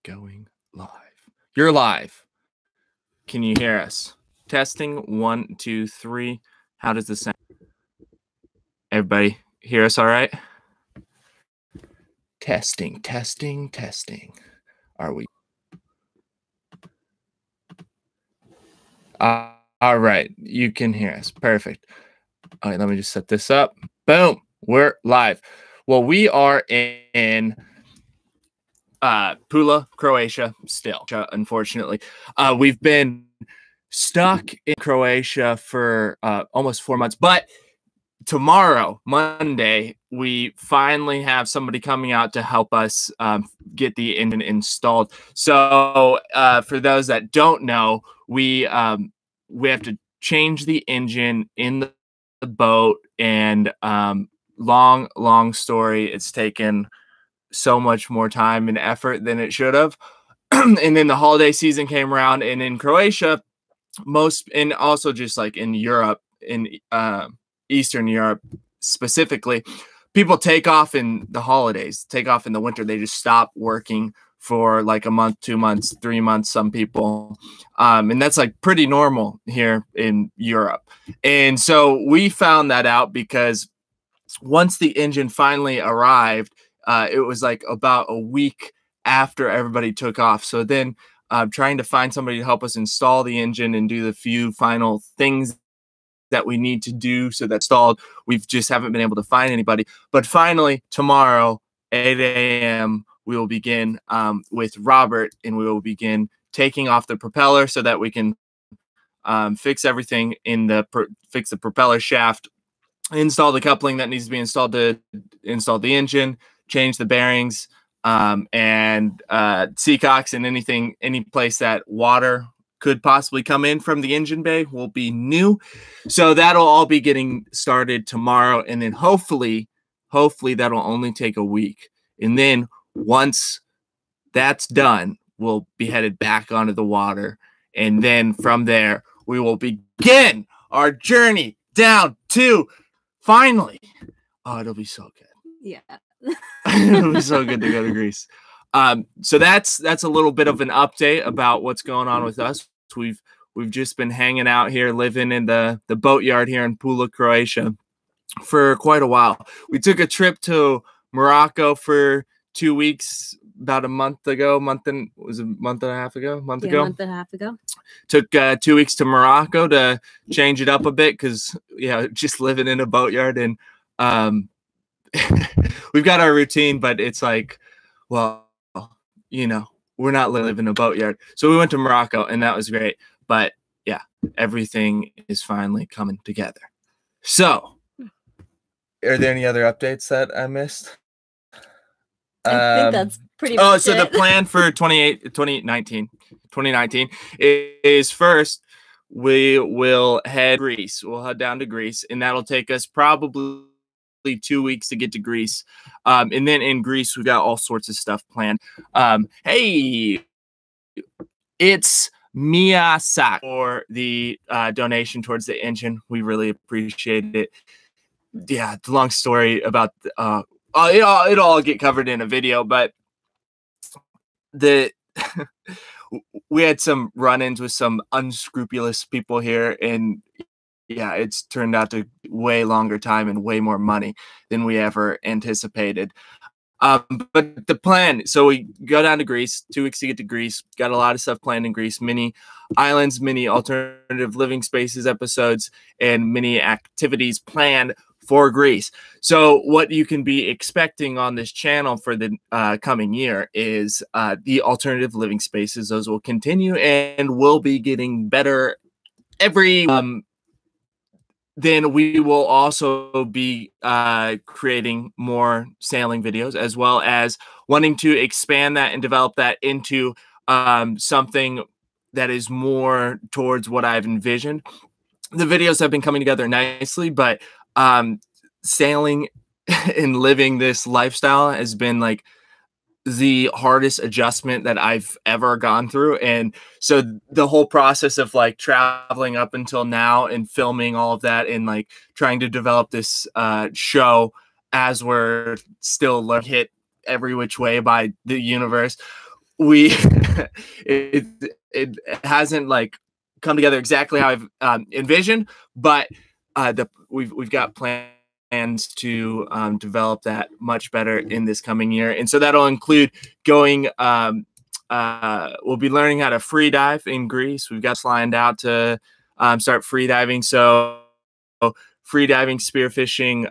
Going live. You're live. Can you hear us? Testing 1, 2, 3. How does this sound? Everybody hear us all right? Testing, testing, testing. Are we? All right. You can hear us. Perfect. All right. Let me just set this up. Boom. We're live. Well, we are in Pula, Croatia, still, unfortunately. We've been stuck in Croatia for almost 4 months, but tomorrow, Monday, we finally have somebody coming out to help us get the engine installed. So for those that don't know, we have to change the engine in the boat, and long story. It's taken so much more time and effort than it should have. And then the holiday season came around, and in Croatia, and also just like in Europe, in Eastern Europe specifically, people take off in the holidays, take off in the winter. They just stop working for like a month, 2 months, 3 months, some people. And that's like pretty normal here in Europe. And so we found that out because once the engine finally arrived, it was like about a week after everybody took off. So then trying to find somebody to help us install the engine and do the few final things that we need to do so that's installed, we just haven't been able to find anybody. But finally, tomorrow, 8 a.m., we will begin with Robert, and we will begin taking off the propeller so that we can fix everything in fix the propeller shaft, install the coupling that needs to be installed to install the engine, change the bearings, and seacocks, and any place that water could possibly come in from the engine bay will be new. So that'll all be getting started tomorrow. And then hopefully that'll only take a week. And then once that's done, we'll be headed back onto the water. And then from there, we will begin our journey down to finally. Oh, it'll be so good. Yeah. It'll be so good to go to Greece. So that's a little bit of an update about what's going on with us. We've just been hanging out here, living in the boatyard here in Pula, Croatia, for quite a while. We took a trip to Morocco for 2 weeks about a month ago. Month and a half ago. Took 2 weeks to Morocco to change it up a bit because just living in a boatyard, and we've got our routine, but it's like, well, we're not living in a boatyard. So we went to Morocco, and that was great. But yeah, everything is finally coming together. So are there any other updates that I missed? I think that's pretty much so the plan for 2019 is first we will head to Greece. We'll head down to Greece, and that'll take us probably 2 weeks to get to Greece. And then in Greece, we got all sorts of stuff planned. Hey, it's Mia Sak for the donation towards the engine. We really appreciate it. Yeah, it's a long story about it'll all get covered in a video, but we had some run-ins with some unscrupulous people here, and yeah, it's turned out to way longer time and way more money than we ever anticipated. But the plan, so we go down to Greece, 2 weeks to get to Greece, got a lot of stuff planned in Greece, mini islands, mini alternative living spaces episodes, and many activities planned for Greece. So what you can be expecting on this channel for the coming year is the alternative living spaces. Those will continue and will be getting better every then we will also be creating more sailing videos, as well as wanting to expand that and develop that into something that is more towards what I've envisioned. The videos have been coming together nicely, but sailing and living this lifestyle has been like the hardest adjustment that I've ever gone through. And so the whole process of like traveling up until now and filming all of that and like trying to develop this show as we're still hit every which way by the universe we it hasn't like come together exactly how I've envisioned, but we've got plans to develop that much better in this coming year, and so that'll include going. We'll be learning how to free dive in Greece. We've got lined out to start free diving. So free diving, spearfishing,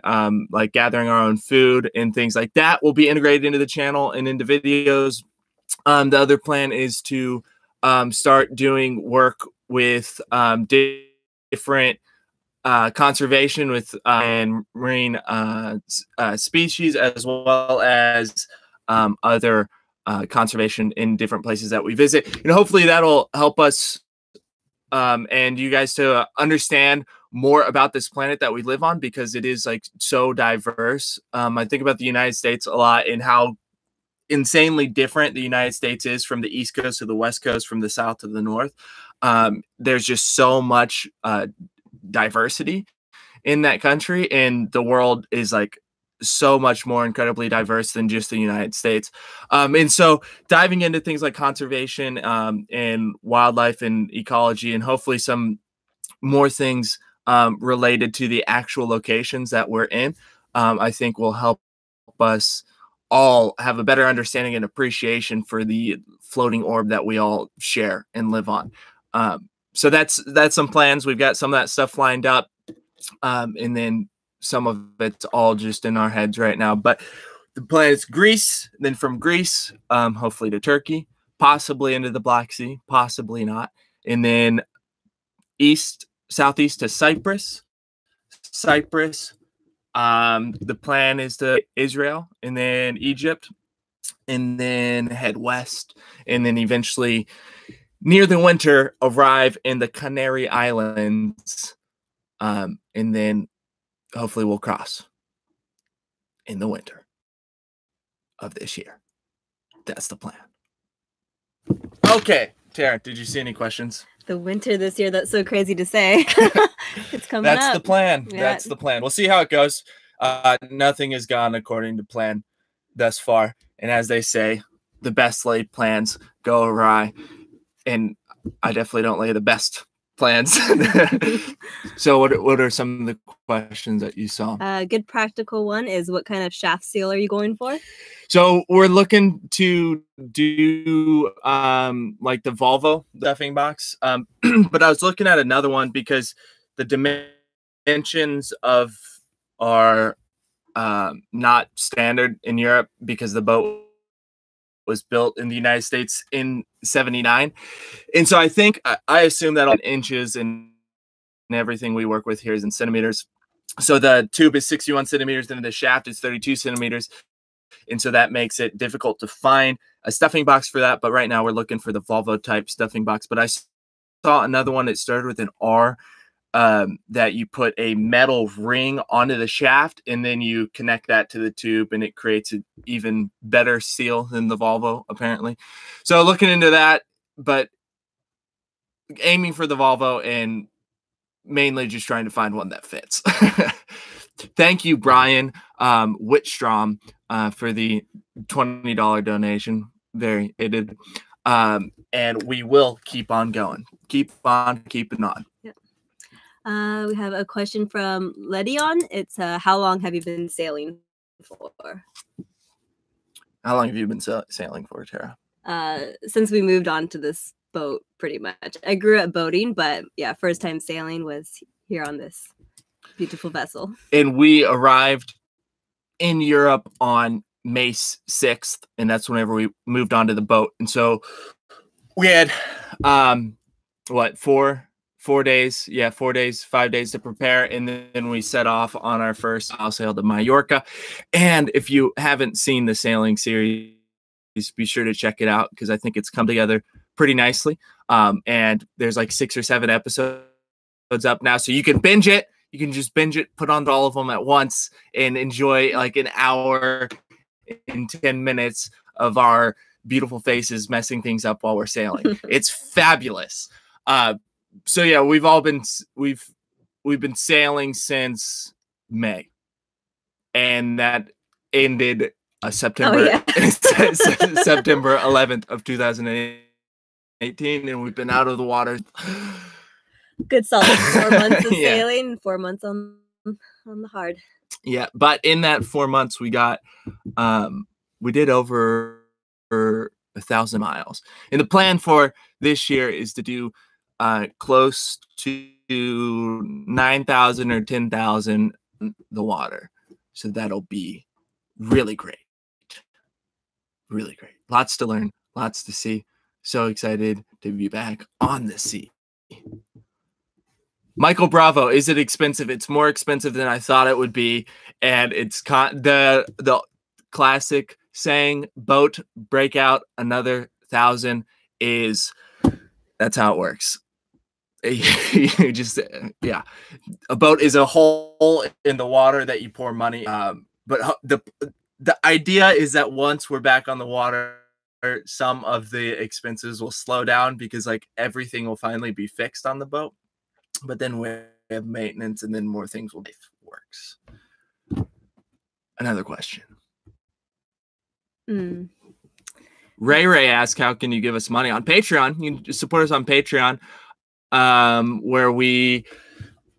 like gathering our own food and things like that will be integrated into the channel and into videos. The other plan is to start doing work with different conservation with and marine species, as well as other conservation in different places that we visit. And hopefully that'll help us and you guys to understand more about this planet that we live on, because it is like so diverse. I think about the United States a lot and how insanely different the United States is from the East Coast to the West Coast, from the South to the North. There's just so much diversity in that country, and the world is like so much more incredibly diverse than just the United States. And so diving into things like conservation and wildlife and ecology, and hopefully some more things related to the actual locations that we're in, I think will help us all have a better understanding and appreciation for the floating orb that we all share and live on. So that's some plans. We've got some of that stuff lined up. And then some of it's all just in our heads right now. But the plan is Greece, then from Greece, hopefully to Turkey, possibly into the Black Sea, possibly not. And then southeast to Cyprus. The plan is to Israel, and then Egypt, and then head west, and then eventually near the winter arrive in the Canary Islands, and then hopefully we'll cross in the winter of this year. That's the plan. Okay, Tara, did you see any questions? The winter this year, that's so crazy to say. It's coming That's up. The plan. Yeah. That's the plan. We'll see how it goes. Nothing has gone according to plan thus far. And as they say, the best laid plans go awry. And I definitely don't lay the best plans. So what are some of the questions that you saw? A good practical one is, what kind of shaft seal are you going for? So we're looking to do like the Volvo stuffing box. But I was looking at another one because the dimensions of are not standard in Europe, because the boat was built in the United States in 79. And so I think I assume that on inches and everything we work with here is in centimeters. So the tube is 61 centimeters and the shaft is 32 centimeters. And so that makes it difficult to find a stuffing box for that. But right now we're looking for the Volvo type stuffing box. But I saw another one that started with an R, that you put a metal ring onto the shaft and then you connect that to the tube, and it creates an even better seal than the Volvo, apparently. So looking into that, but aiming for the Volvo and mainly just trying to find one that fits. Thank you, Brian Whitstrom, for the $20 donation. Very aided. And we will keep on going. Keep on keeping on. Yep. We have a question from Ledion. It's how long have you been sailing for? How long have you been sailing for, Tara? Since we moved on to this boat, pretty much. I grew up boating, but yeah, first time sailing was here on this beautiful vessel. And we arrived in Europe on May 6th, and that's whenever we moved on to the boat. And so we had 4 days? Yeah, 4 days, 5 days to prepare, and then we set off on our first sail to Mallorca. And if you haven't seen the sailing series, be sure to check it out, because I think it's come together pretty nicely. And there's like 6 or 7 episodes up now, so you can binge it. You can just binge it, put on all of them at once, and enjoy like an hour and 10 minutes of our beautiful faces messing things up while we're sailing. It's fabulous. So yeah, we've been sailing since May, and that ended September Oh, yeah. September 11th of 2018, and we've been out of the water. Good solid 4 months of Yeah. sailing, 4 months on the hard. Yeah, but in that 4 months, we did over 1,000 miles. And the plan for this year is to do close to 9,000 or 10,000 the water. So that'll be really great. Really great. Lots to learn, lots to see. So excited to be back on the sea. Michael Bravo, is it expensive? It's more expensive than I thought it would be, and it's the classic saying, "Boat break out another 1,000." That's how it works. You just yeah, a boat is a hole in the water that you pour money. But the idea is that once we're back on the water, some of the expenses will slow down because like everything will finally be fixed on the boat. But then we have maintenance, and then more things will be works. Another question. Ray asked, how can you give us money on Patreon? You can support us on Patreon, where we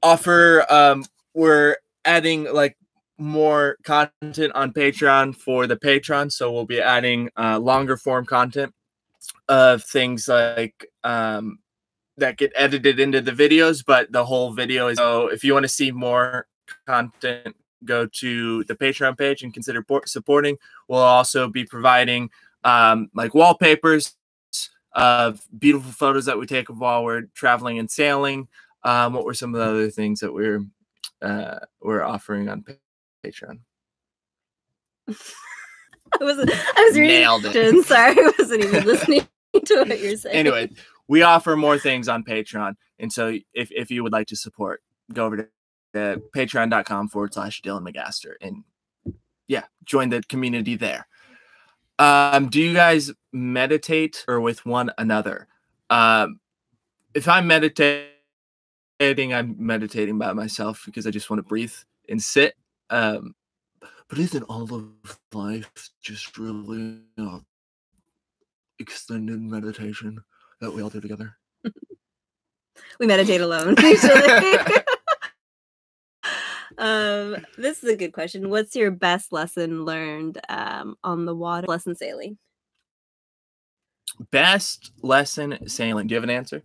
offer, we're adding like more content on Patreon for the patrons. So we'll be adding longer form content of things like that get edited into the videos, but the whole video is. So if you want to see more content, go to the Patreon page and consider supporting. We'll also be providing like wallpapers of beautiful photos that we take of while we're traveling and sailing. What were some of the other things that we're offering on Patreon? I was reading. Nailed it. Sorry, I wasn't even listening to what you're saying. Anyway, we offer more things on Patreon, and so if you would like to support, go over to patreon.com/Dylan Magaster, and yeah, join the community there. Do you guys meditate or with one another? If I'm meditating, I'm meditating by myself because I just want to breathe and sit. But isn't all of life just really extended meditation that we all do together? We meditate alone usually. This is a good question. What's your best lesson learned on the water? Lesson sailing. Best lesson sailing. Do you have an answer?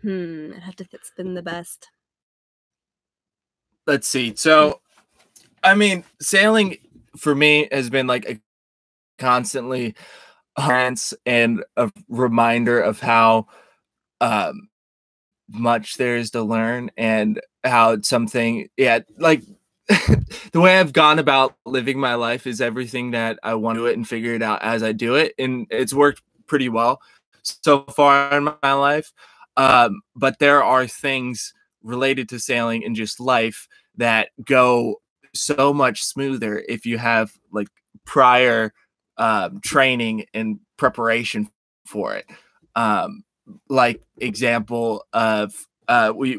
I'd have to spin the best. Let's see. So, I mean, sailing for me has been like a constantly and a reminder of how much there is to learn and how something, like the way I've gone about living my life is everything that I want to do it and figure it out as I do it. And it's worked pretty well so far in my life. But there are things related to sailing and just life that go so much smoother if you have like prior training and preparation for it. Like example of we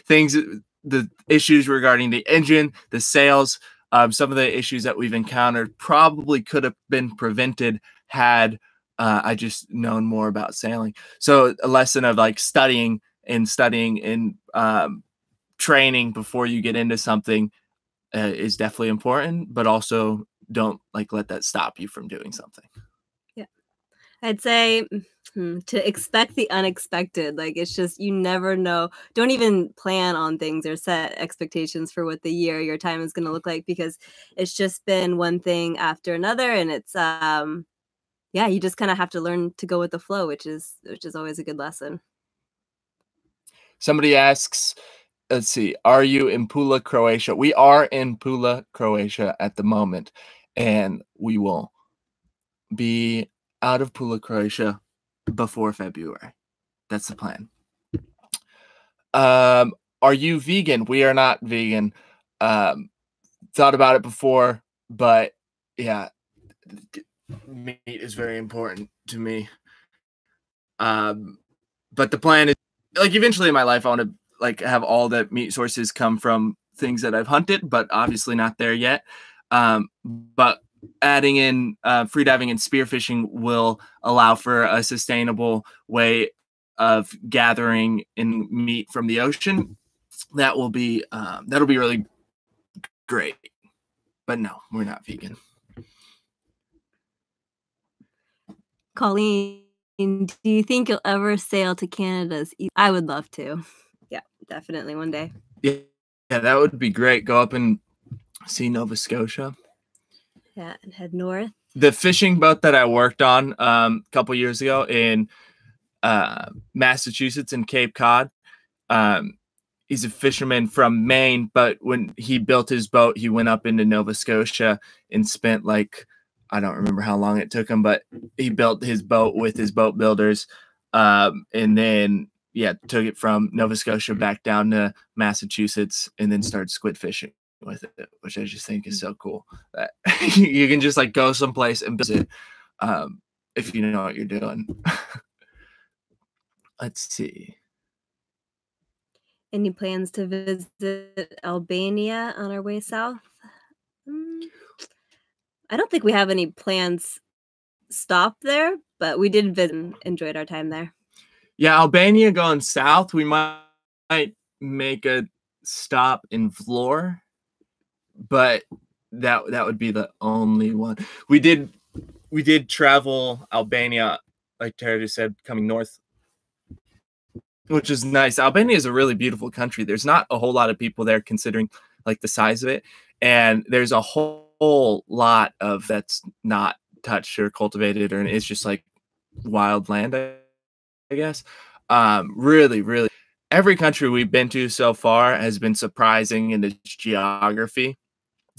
things, the issues regarding the engine, the sails, some of the issues that we've encountered probably could have been prevented had I just known more about sailing. So a lesson of like studying and training before you get into something is definitely important, but also don't like let that stop you from doing something. Yeah, I'd say to expect the unexpected. Like it's just, you never know. Don't even plan on things or set expectations for what the year, your time is going to look like, because it's just been one thing after another, and it's yeah, you just kind of have to learn to go with the flow, which is always a good lesson. Somebody asks, let's see, are you in Pula, Croatia? We are in Pula, Croatia at the moment, and we will be out of Pula, Croatia before February. That's the plan. Are you vegan? We are not vegan. Thought about it before, but yeah, meat is very important to me. But the plan is like eventually in my life I want to like have all the meat sources come from things that I've hunted, but obviously not there yet. But adding in free diving and spearfishing will allow for a sustainable way of gathering in meat from the ocean. That'll be really great. But no, we're not vegan. Colleen, do you think you'll ever sail to Canada's east? I would love to. Yeah, definitely one day. Yeah, that would be great. Go up and see Nova Scotia. Yeah, and head north. The fishing boat that I worked on a couple years ago in Massachusetts in Cape Cod, he's a fisherman from Maine, but when he built his boat, he went up into Nova Scotia and spent I don't remember how long it took him, but he built his boat with his boat builders, and then took it from Nova Scotia back down to Massachusetts, and then started squid fishing with it, which I just think is so cool that you can just go someplace and visit if you know what you're doing. Let's see. Any plans to visit Albania on our way south? I don't think we have any plans stop there, but we did visit and enjoyed our time there. Yeah, Albania going south, we might make a stop in Vlor, but that would be the only one. We did travel Albania, like Tara just said, coming north, which is nice. Albania is a really beautiful country. There's not a whole lot of people there considering the size of it, and there's a whole lot of that's not touched or cultivated, or it's just wild land, I guess. Really, every country we've been to so far has been surprising in its geography.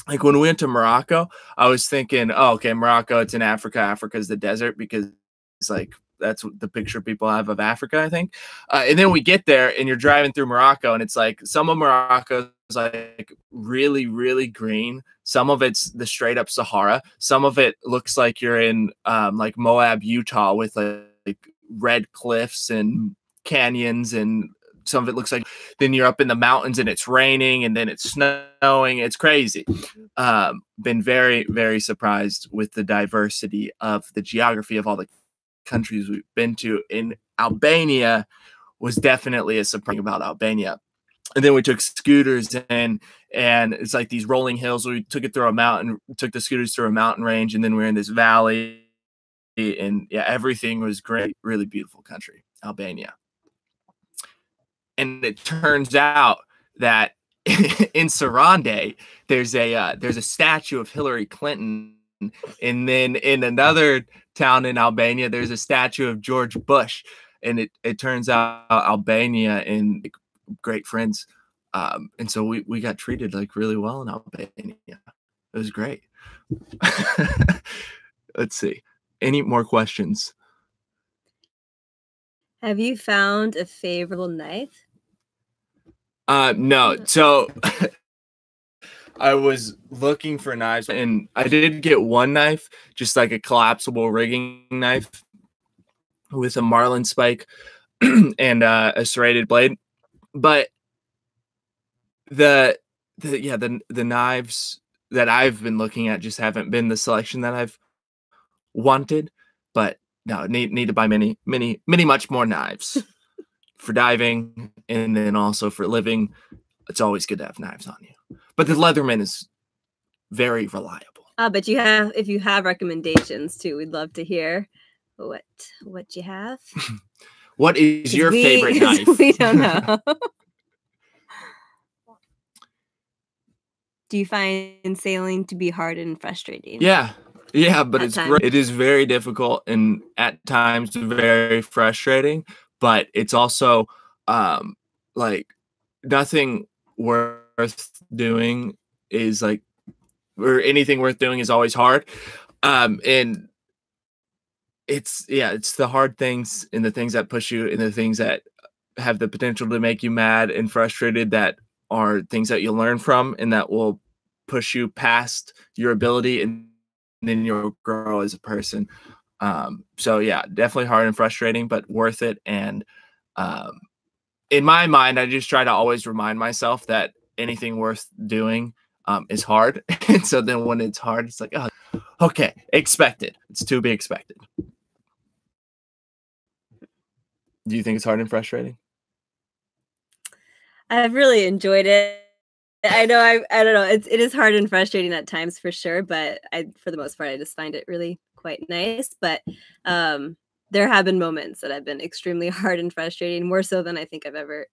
When we went to Morocco, I was thinking, oh, okay, Morocco, it's in Africa. Africa's the desert, because it's that's what the picture people have of Africa, I think. And then we get there and you're driving through Morocco, and it's some of Morocco is really, really green. Some of it's the straight up Sahara. Some of it looks like you're in Moab, Utah, with red cliffs and canyons, and some of it looks like then you're up in the mountains and it's raining and then it's snowing. It's crazy. Been very, very surprised with the diversity of the geography of all the countries we've been to. In Albania was definitely a surprise about Albania. And then we took scooters in, and it's these rolling hills. We took it through a mountain, took the scooters through a mountain range, and then we're in this valley, and everything was great. Really beautiful country, Albania. And it turns out that in Sarande, there's a statue of Hillary Clinton. And then in another town in Albania, there's a statue of George Bush. And it turns out Albania and great friends. And so we got treated really well in Albania. It was great. Let's see. Any more questions? Have you found a favorable knife? No. So I was looking for knives, and I did get one knife, just a collapsible rigging knife with a marlin spike and a serrated blade. But the knives that I've been looking at just haven't been the selection that I've wanted. But no, need to buy many much more knives for diving, and then also for living. It's always good to have knives on you. But the Leatherman is very reliable. But if you have recommendations too, we'd love to hear what you have. What is your favorite knife? We don't know. Do you find sailing to be hard and frustrating? Yeah, but it's great. It is very difficult and at times very frustrating, but it's also nothing worth doing is or anything worth doing is always hard. And it's the hard things and the things that push you and the things that have the potential to make you mad and frustrated that are things that you'll learn from and that will push you past your ability, and then you'll grow as a person. So yeah, definitely hard and frustrating, but worth it. And in my mind, I just try to always remind myself that anything worth doing is hard. And so then when it's hard, it's oh, Okay, expected. It's to be expected. Do you think it's hard and frustrating? I've really enjoyed it. I know I don't know. It is hard and frustrating at times for sure, but for the most part I just find it really quite nice. But there have been moments that have been extremely hard and frustrating, more so than I think I've ever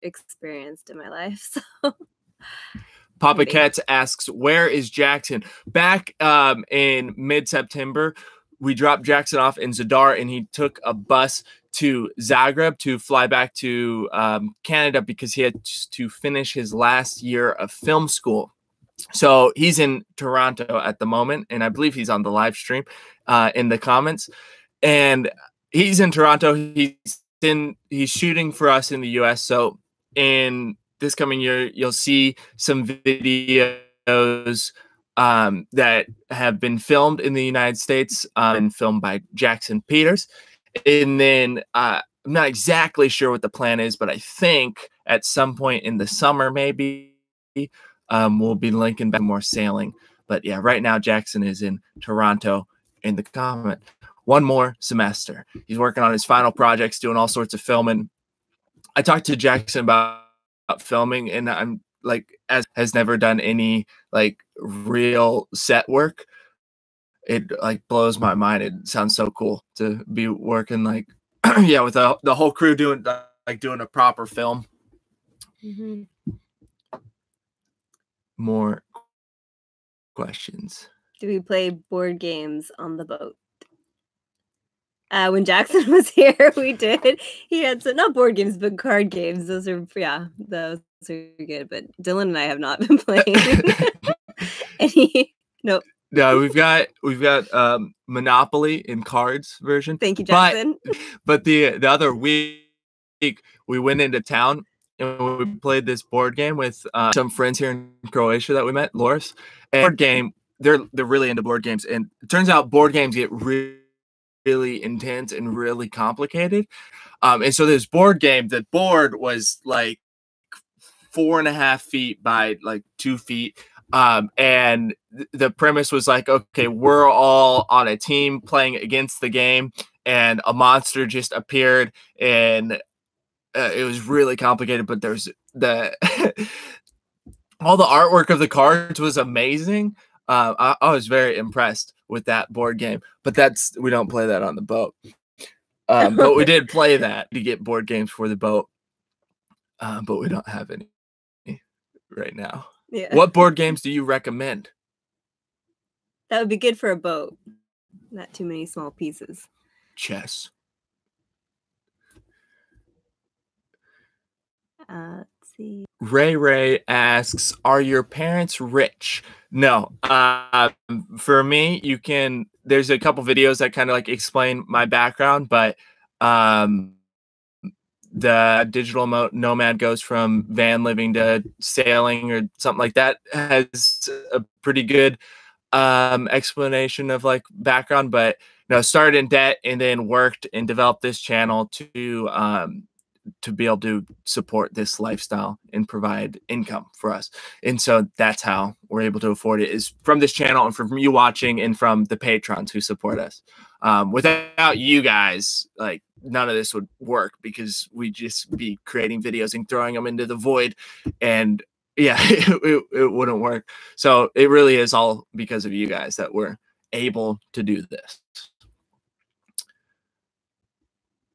experienced in my life. So Papa maybe. Cats asks, where is Jackson? Back in mid-September, we dropped Jackson off in Zadar, and he took a bus to Zagreb to fly back to Canada because he had to finish his last year of film school. So he's in Toronto at the moment, and I believe he's on the live stream in the comments. And he's in Toronto. He's shooting for us in the US. So in this coming year, you'll see some videos that have been filmed in the United States and filmed by Jackson Peters. And then I'm not exactly sure what the plan is, but I think at some point in the summer, maybe we'll be linking back more sailing. But yeah, right now Jackson is in Toronto. In the comment, one more semester. He's working on his final projects, doing all sorts of filming. I talked to Jackson about filming, and I'm like, has never done any like real set work. It like blows my mind. It sounds so cool to be working like yeah, with the whole crew doing a proper film. Mm-hmm. More questions. Do we play board games on the boat? When Jackson was here, we did. He had some, not board games, but card games. Those are those are good. But Dylan and I have not been playing. Nope. No, we've got Monopoly in cards version. Thank you, Jackson. But the other week we went into town and we played this board game with some friends here in Croatia that we met, Loris. And board game, they're really into board games, and it turns out board games get really intense and really complicated. And so this board game, the board was like 4.5 feet by like 2 feet. And the premise was like, okay, we're all on a team playing against the game, and a monster just appeared, and it was really complicated. But there's all the artwork of the cards was amazing. I was very impressed with that board game, but we don't play that on the boat. But we did play that to get board games for the boat, but we don't have any right now. Yeah. What board games do you recommend? That would be good for a boat. Not too many small pieces. Chess. Let's see. Ray asks, are your parents rich? No. For me, there's a couple videos that kind of like explain my background, but the digital nomad goes from van living to sailing or something like that has a pretty good explanation of like background. But no, started in debt and then worked and developed this channel to be able to support this lifestyle and provide income for us. And so that's how we're able to afford it, is from this channel and from you watching and from the patrons who support us. Without you guys, like none of this would work, because we'd just be creating videos and throwing them into the void, and yeah, it wouldn't work. So it really is all because of you guys that we're able to do this.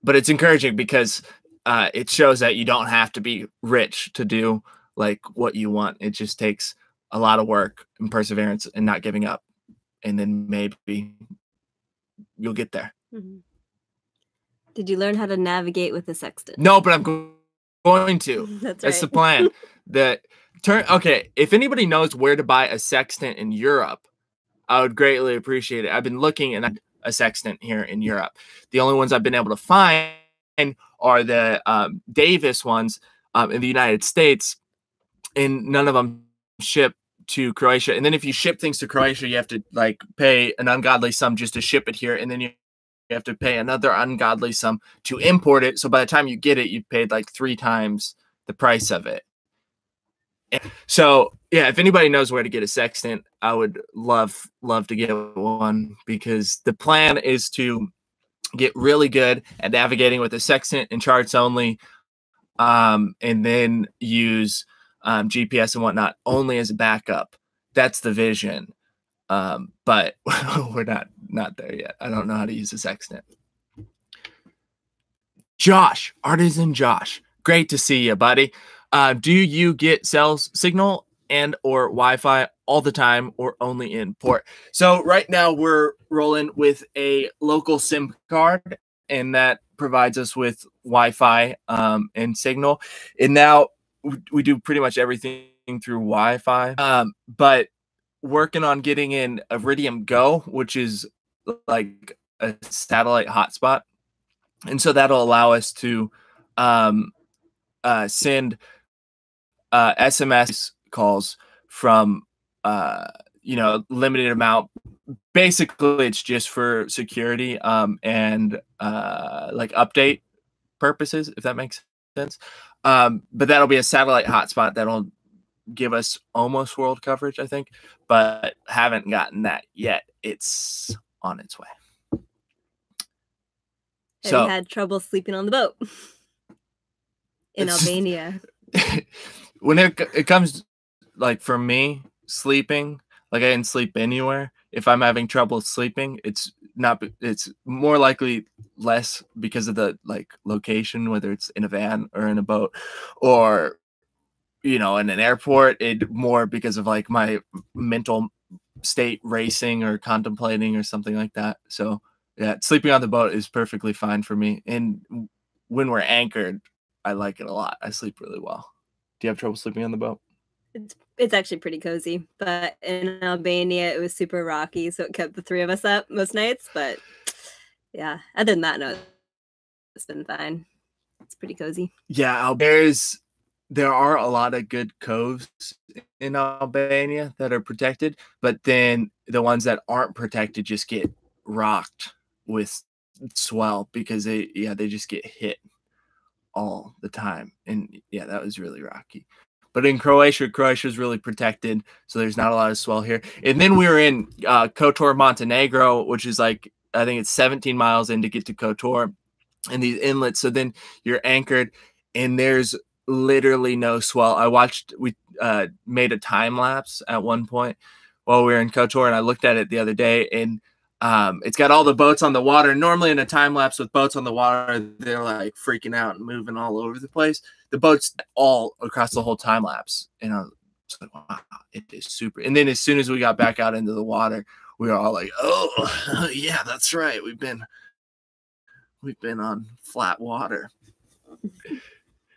But it's encouraging because it shows that you don't have to be rich to do like what you want. It just takes a lot of work and perseverance and not giving up, and then maybe you'll get there. Mm-hmm. Did you learn how to navigate with the sextant? No, but I'm going to. That's the plan. Okay, if anybody knows where to buy a sextant in Europe, I would greatly appreciate it. I've been looking at a sextant here in Europe. The only ones I've been able to find are the Davis ones in the United States, and none of them ship to Croatia. And then if you ship things to Croatia, you have to like pay an ungodly sum just to ship it here, and then you have to pay another ungodly sum to import it. So by the time you get it, you've paid like 3 times the price of it. So yeah, if anybody knows where to get a sextant, I would love to get one, because the plan is to get really good at navigating with a sextant and charts only, and then use GPS and whatnot only as a backup. That's the vision. But we're not there yet. I don't know how to use a sextant. Josh, Artisan Josh, great to see you, buddy. Do you get cell signal and or Wi-Fi all the time, or only in port? So right now we're rolling with a local SIM card, and that provides us with Wi-Fi and signal. And now we do pretty much everything through Wi-Fi. But working on getting in Iridium Go, which is like a satellite hotspot. And so that'll allow us to send SMS calls from, limited amount. Basically, it's just for security and like update purposes, if that makes sense. But that'll be a satellite hotspot that'll give us almost world coverage, I think, but haven't gotten that yet. It's on its way. Have you had trouble sleeping on the boat in Albania? When it comes, like, for me, sleeping, like, I didn't sleep anywhere. If I'm having trouble sleeping, it's more likely less because of the, like, location, whether it's in a van or in a boat, or, in an airport. It more because of, like, my mental state racing or contemplating or something like that. So yeah, sleeping on the boat is perfectly fine for me. And when we're anchored, I like it a lot. I sleep really well. Do you have trouble sleeping on the boat? It's actually pretty cozy, but in Albania it was super rocky, so it kept the three of us up most nights. But yeah, other than that, no, it's been fine. It's pretty cozy. Yeah, there are a lot of good coves in Albania that are protected, but then the ones that aren't protected just get rocked with swell because they just get hit all the time. And yeah, that was really rocky. But in Croatia is really protected, so there's not a lot of swell here. And then we were in Kotor, Montenegro, which is like, I think it's 17 miles in to get to Kotor, and these inlets. So then you're anchored, and there's literally no swell. We made a time lapse at one point while we were in Kotor, and I looked at it the other day, and it's got all the boats on the water. Normally in a time lapse with boats on the water, they're like freaking out and moving all over the place. The boats all across the whole time lapse. And I was like, wow, it is super. And then as soon as we got back out into the water, we were all like, oh yeah, that's right. We've been on flat water.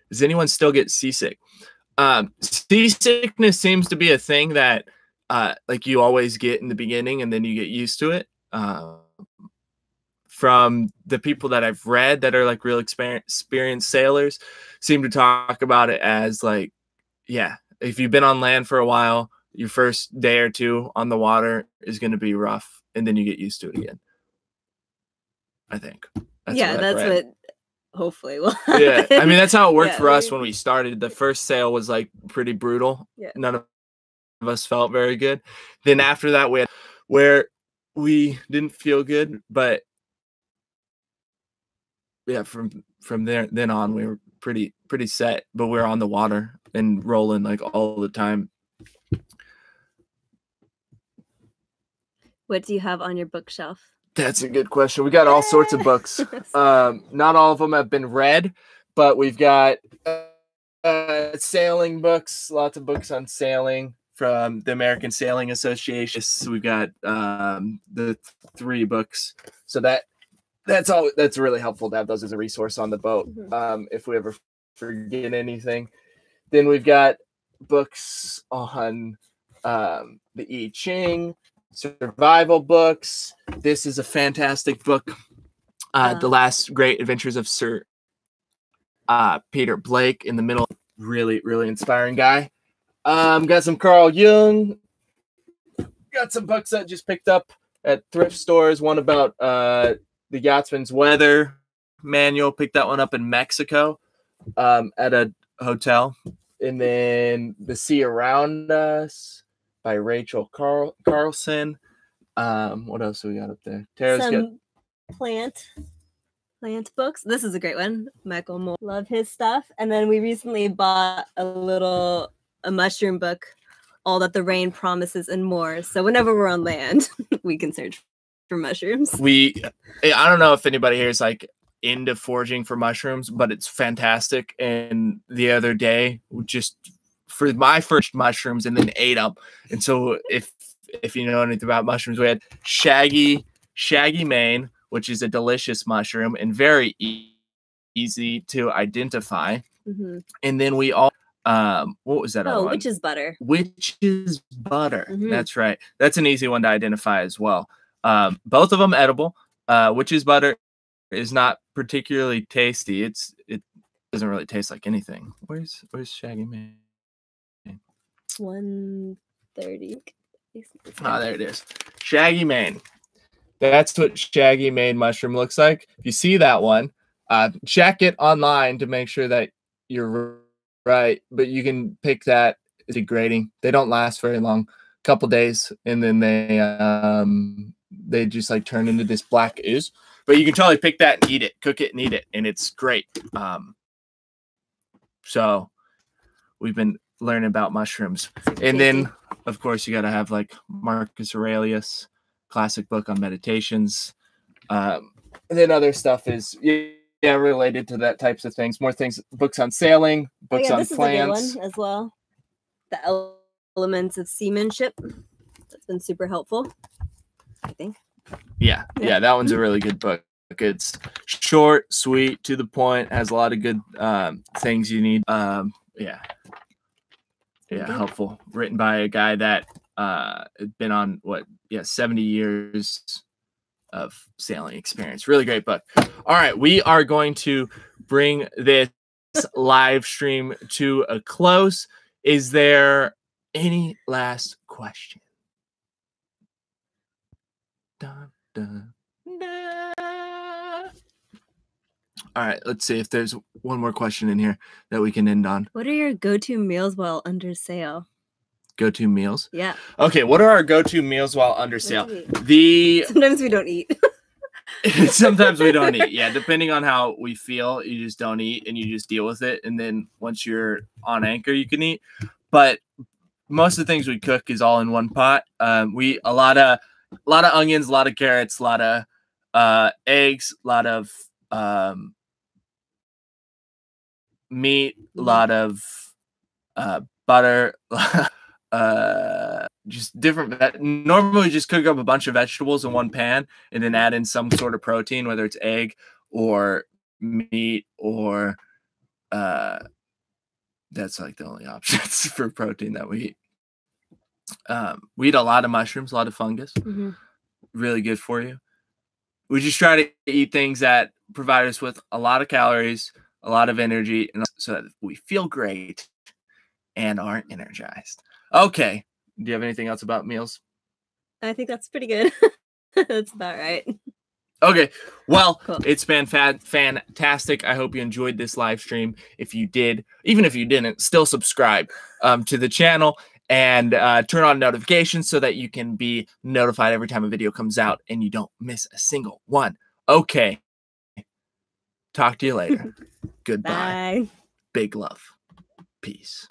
Does anyone still get seasick? Seasickness seems to be a thing that like you always get in the beginning, and then you get used to it. From the people that I've read that are like real experienced sailors, seem to talk about it as like, yeah, if you've been on land for a while, your first day or two on the water is going to be rough, and then you get used to it again. I think. That's what hopefully will happen. Yeah, I mean, that's how it worked for us when we started. The first sail was like pretty brutal. Yeah. None of us felt very good. Then after that, we didn't feel good, but yeah, from then on, we were pretty set, but we were on the water and rolling like all the time. What do you have on your bookshelf? That's a good question. We got all sorts of books. Not all of them have been read, but we've got sailing books, lots of books on sailing from the American Sailing Association. So we've got the 3 books. So that's really helpfing to have those as a resource on the boat. If we ever forget anything. Then we've got books on the I Ching, survival books. This is a fantastic book. The Last Great Adventures of Sir Peter Blake in the middle. Really, really inspiring guy. Got some Carl Jung. Got some books that just picked up at thrift stores. One about the Yachtsman's Weather Manual. Picked that one up in Mexico at a hotel. And then The Sea Around Us by Rachel Carlson. What else do we got up there? Tara's got plant books. This is a great one. Michael Moore. Love his stuff. And then we recently bought a mushroom book, All That the Rain Promises and More. So whenever we're on land, we can search for mushrooms. I don't know if anybody here is like into foraging for mushrooms, but it's fantastic. And the other day, just for my first mushrooms and then ate them. And so if you know anything about mushrooms, we had shaggy mane, which is a delicious mushroom and very easy to identify. Mm-hmm. And then we all, what was that? Oh, witch's butter. Witch's butter. Mm-hmm. That's right. That's an easy one to identify as well. Both of them edible. Witch's butter is not particularly tasty. It doesn't really taste like anything. Where's shaggy mane? 130. Ah, there it is. Shaggy mane. That's what shaggy mane mushroom looks like. If you see that one, check it online to make sure that you're right. But you can pick that. It's degrading. They don't last very long. A couple days, and then they just like turn into this black ooze. But you can totally pick that and eat it, cook it and eat it, and it's great. So we've been learning about mushrooms, and then of course you got to have like Marcus Aurelius. Classic book on meditations. And then other stuff is related to that types of things. More things, books on sailing, books on plants. This is a good one as well. The Elements of Seamanship. That's been super helpful, I think. Yeah, that one's a really good book. It's short, sweet, to the point, has a lot of good things you need. Helpful. Written by a guy that been on 70 years of sailing experience. Really great book. All right, we are going to bring this live stream to a close. Is there any last question? Dun, dun, dun. All right, let's see if there's one more question in here that we can end on. What are your go-to meals while under sail? Go-to meals? Yeah. Okay, what are our go-to meals while under sail? Sometimes we don't eat. Sometimes we don't eat. Yeah, depending on how we feel, you just don't eat and you just deal with it. And then once you're on anchor, you can eat. But most of the things we cook is all in one pot. We a lot of onions, a lot of carrots, a lot of eggs, a lot of meat, a lot of butter. Just different. Normally, just cook up a bunch of vegetables in one pan and then add in some sort of protein, whether it's egg or meat or that's like the only options for protein that we eat. We eat a lot of mushrooms, a lot of fungus. Mm-hmm. Really good for you. We just try to eat things that provide us with a lot of calories, a lot of energy, and so that we feel great and are energized. Okay. Do you have anything else about meals? I think that's pretty good. That's about right. Okay. Well, cool. It's been fantastic. I hope you enjoyed this live stream. If you did, even if you didn't, still subscribe to the channel and turn on notifications so that you can be notified every time a video comes out and you don't miss a single one. Okay. Talk to you later. Goodbye. Bye. Big love. Peace.